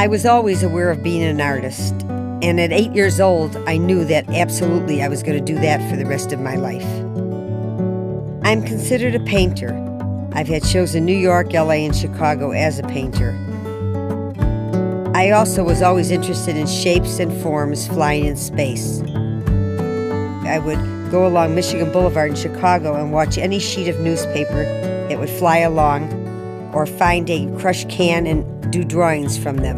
I was always aware of being an artist, and at 8 years old, I knew that absolutely I was going to do that for the rest of my life. I'm considered a painter. I've had shows in New York, LA, and Chicago as a painter. I also was always interested in shapes and forms flying in space. I would go along Michigan Boulevard in Chicago and watch any sheet of newspaper that would fly along, or find a crushed can and do drawings from them.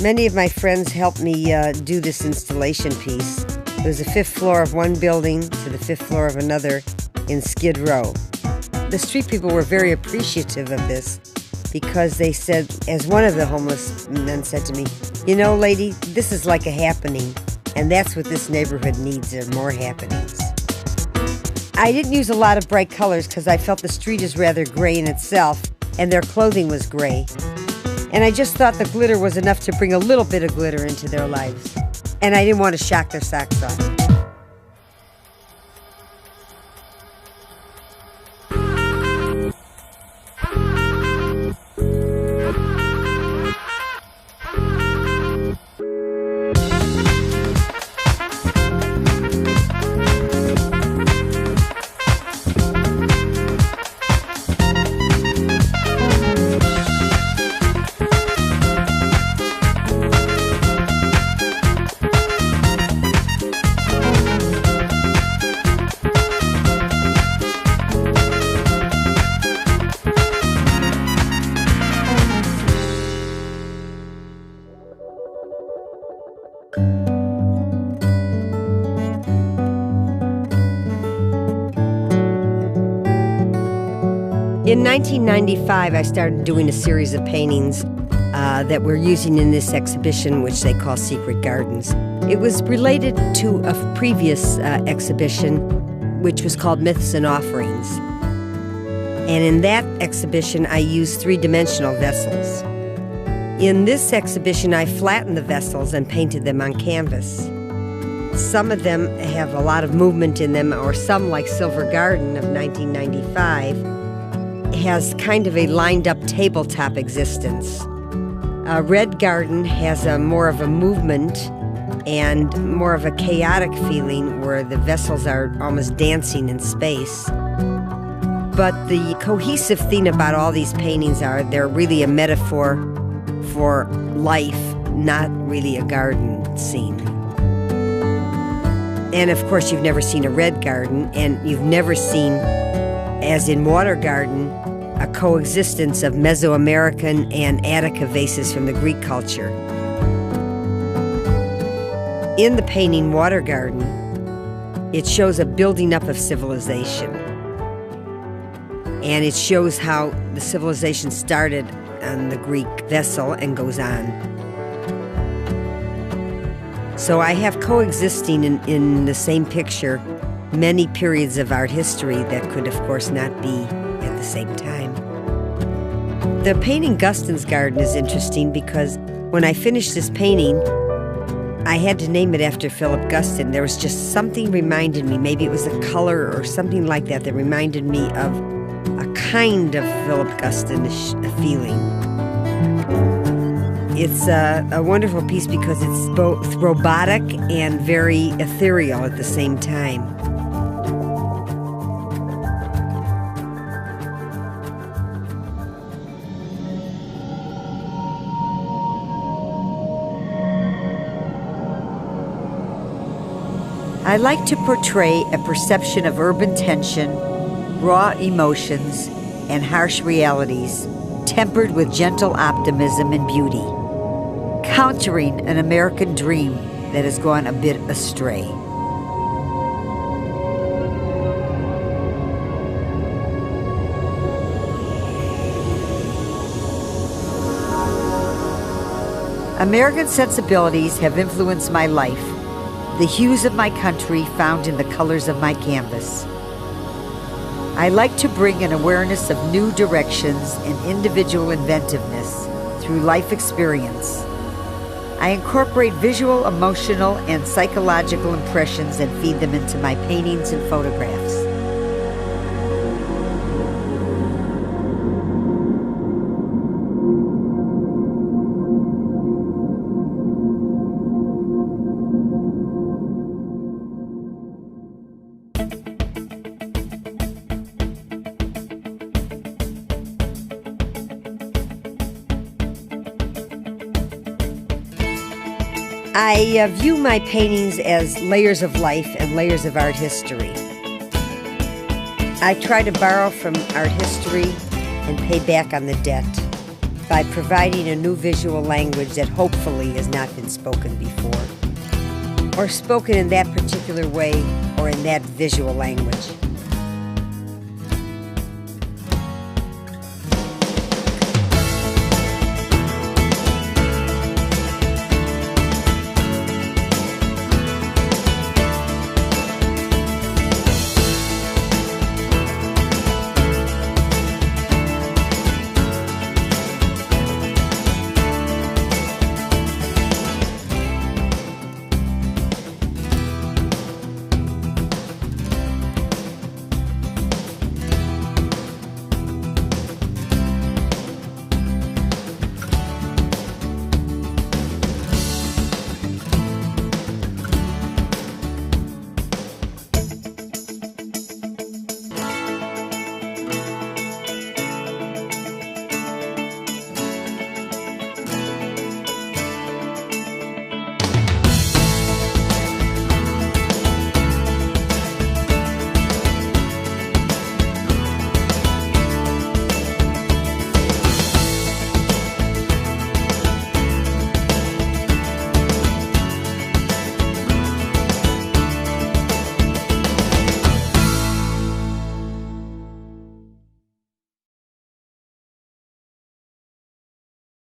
Many of my friends helped me do this installation piece. It was the 5th floor of one building to the 5th floor of another in Skid Row. The street people were very appreciative of this because they said, as one of the homeless men said to me, "You know, lady, this is like a happening, and that's what this neighborhood needs, are more happenings." I didn't use a lot of bright colors because I felt the street is rather gray in itself, and their clothing was gray. And I just thought the glitter was enough to bring a little bit of glitter into their lives. And I didn't want to shock their socks off. In 1995, I started doing a series of paintings that we're using in this exhibition, which they call Secret Gardens. It was related to a previous exhibition, which was called Myths and Offerings. And in that exhibition, I used three-dimensional vessels. In this exhibition, I flattened the vessels and painted them on canvas. Some of them have a lot of movement in them, or some, like Silver Garden of 1995, has kind of a lined-up tabletop existence. Red Garden has more of a movement and more of a chaotic feeling where the vessels are almost dancing in space. But the cohesive thing about all these paintings are they're really a metaphor for life, not really a garden scene. And of course, you've never seen a red garden, and you've never seen, as in Water Garden, a coexistence of Mesoamerican and Attica vases from the Greek culture. In the painting Water Garden, it shows a building up of civilization. And it shows how the civilization started on the Greek vessel and goes on. So I have coexisting in the same picture many periods of art history that could, of course, not be at the same time. The painting Guston's Garden is interesting because when I finished this painting, I had to name it after Philip Guston. There was just something reminded me, maybe it was a color or something like that, that reminded me of a kind of Philip Guston-ish feeling. It's a wonderful piece because it's both robotic and very ethereal at the same time. I like to portray a perception of urban tension, raw emotions, and harsh realities, tempered with gentle optimism and beauty, countering an American dream that has gone a bit astray. American sensibilities have influenced my life, the hues of my country found in the colors of my canvas. I like to bring an awareness of new directions and individual inventiveness through life experience. I incorporate visual, emotional, and psychological impressions and feed them into my paintings and photographs. I view my paintings as layers of life and layers of art history. I try to borrow from art history and pay back on the debt by providing a new visual language that hopefully has not been spoken before, or spoken in that particular way or in that visual language.